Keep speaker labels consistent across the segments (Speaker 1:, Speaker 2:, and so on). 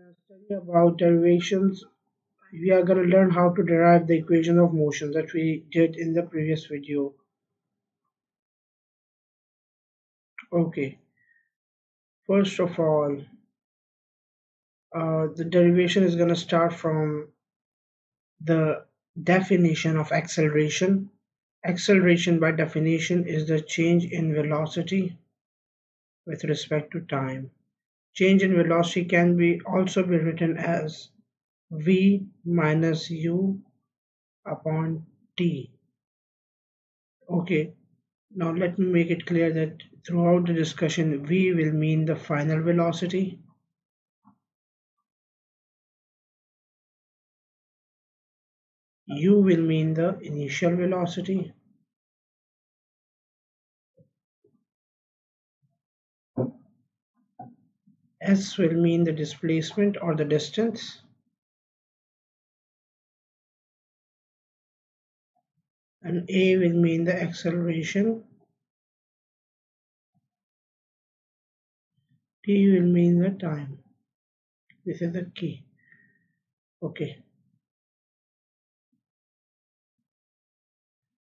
Speaker 1: Study about derivations. We are going to learn how to derive the equation of motion that we did in the previous video. Okay, first of all, the derivation is going to start from the definition of acceleration. Acceleration by definition is the change in velocity with respect to time. Change in velocity can also be written as v minus u upon t. Okay, now let me make it clear that throughout the discussion v will mean the final velocity, u will mean the initial velocity, s will mean the displacement or the distance, and a will mean the acceleration, t will mean the time. This is the key. Okay.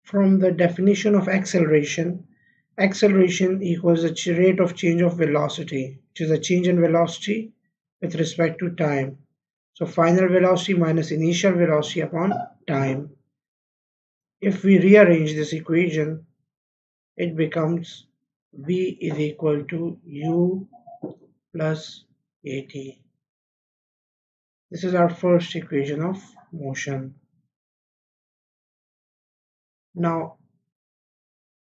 Speaker 1: From the definition of acceleration, acceleration equals the rate of change of velocity, which is a change in velocity with respect to time. So final velocity minus initial velocity upon time. If we rearrange this equation, it becomes v is equal to u plus at. This is our first equation of motion. Now,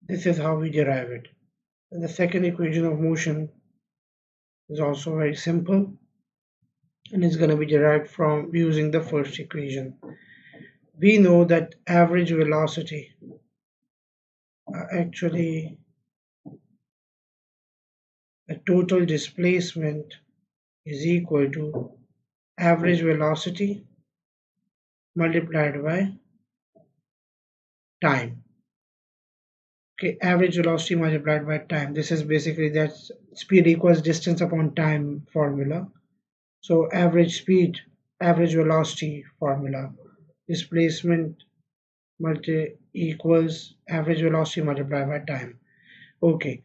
Speaker 1: this is how we derive it. And the second equation of motion is also very simple, and it's going to be derived from using the first equation. We know that average velocity, actually the total displacement, is equal to average velocity multiplied by time. Okay, average velocity multiplied by time. This is basically that speed equals distance upon time formula. So average speed, average velocity formula, displacement equals average velocity multiplied by time. Okay.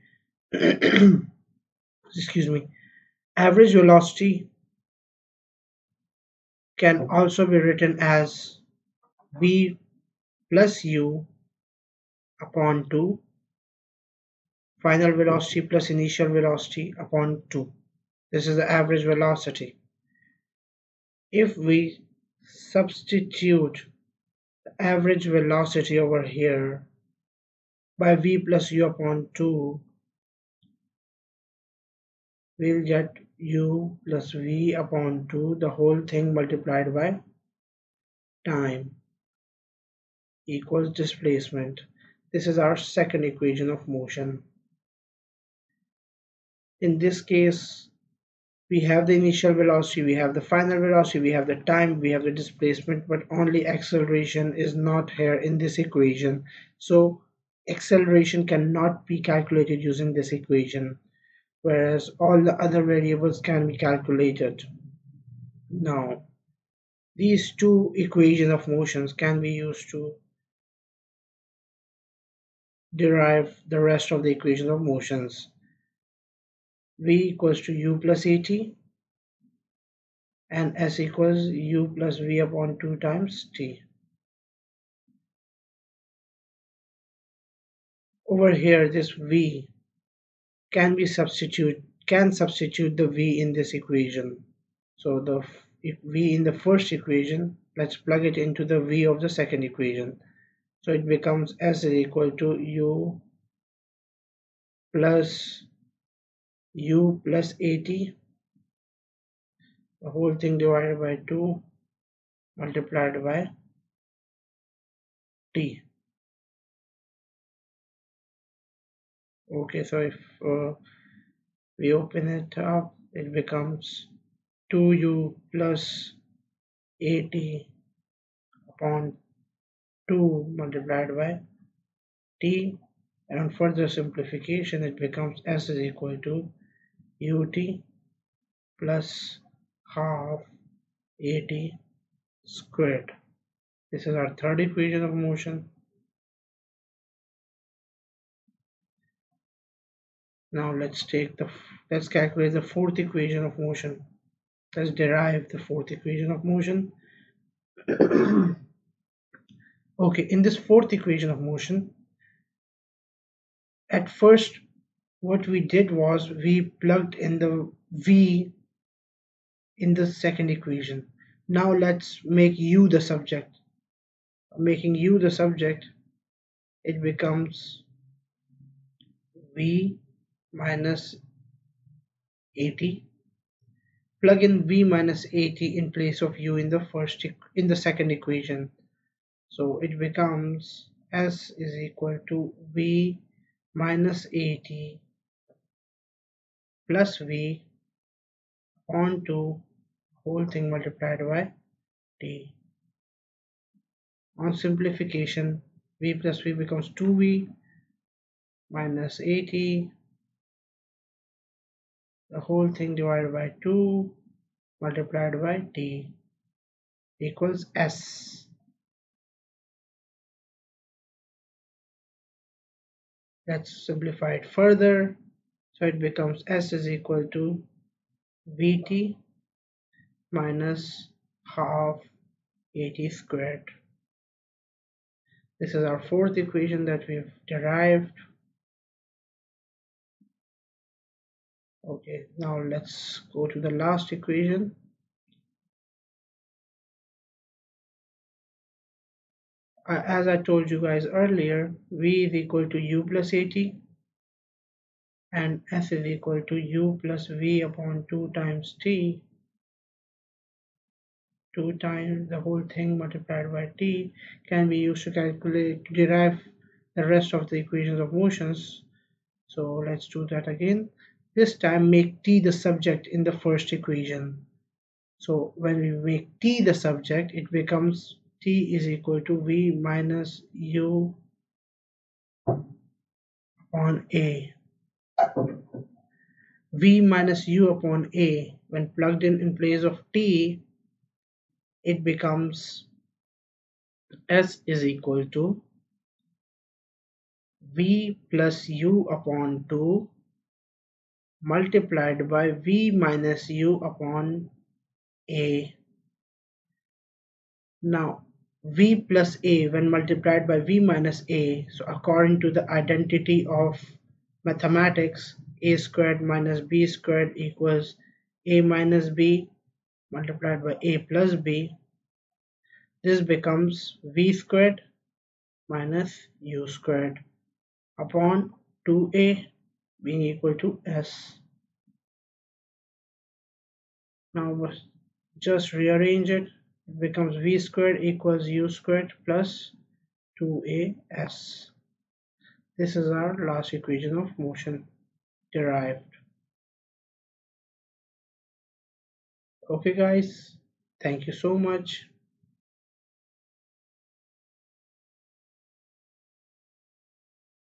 Speaker 1: Excuse me. Average velocity can also be written as v plus u upon 2, final velocity plus initial velocity upon 2. This is the average velocity. If we substitute the average velocity over here by v plus u upon 2, we'll get u plus v upon 2, the whole thing multiplied by time, equals displacement. This is our second equation of motion. In this case, we have the initial velocity, we have the final velocity, we have the time, we have the displacement, but only acceleration is not here in this equation. So acceleration cannot be calculated using this equation, whereas all the other variables can be calculated. Now, these two equations of motions can be used to derive the rest of the equations of motions. V equals to u plus at, and s equals u plus v upon 2 times t. Over here, this v can substitute the v in this equation. So the v in the first equation, let's plug it into the v of the second equation. So it becomes s is equal to u plus at, the whole thing divided by 2 multiplied by t. Okay, so if we open it up, it becomes 2u plus at upon 2 multiplied by t, and on further simplification it becomes s is equal to ut plus half at squared. This is our third equation of motion. Now let's calculate the fourth equation of motion. Let's derive the fourth equation of motion. Okay, in this fourth equation of motion, at first what we did was we plugged in the v in the second equation. Now let's make u the subject. Making u the subject, it becomes v minus 80. Plug in v minus 80 in place of u in the second equation. So it becomes s is equal to v minus 80 plus v on to whole thing multiplied by t. On simplification, v plus v becomes 2v minus 80, the whole thing divided by 2 multiplied by t equals s. Let's simplify it further. So it becomes s is equal to vt minus half at squared. This is our fourth equation that we've derived. Okay, now let's go to the last equation. As I told you guys earlier, v is equal to u plus at and s is equal to u plus v upon 2 times t, 2 times the whole thing multiplied by t, can be used to derive the rest of the equations of motions. So let's do that again. This time make t the subject in the first equation. So when we make t the subject, it becomes t is equal to v minus u upon a. V minus u upon a, when plugged in place of t, it becomes s is equal to v plus u upon 2 multiplied by v minus u upon a. Now v plus a when multiplied by v minus a, so according to the identity of mathematics, a squared minus b squared equals a minus b multiplied by a plus b. This becomes v squared minus u squared upon 2a being equal to s. Now just rearrange it. It becomes v squared equals u squared plus 2as. This is our last equation of motion derived. Okay guys, thank you so much.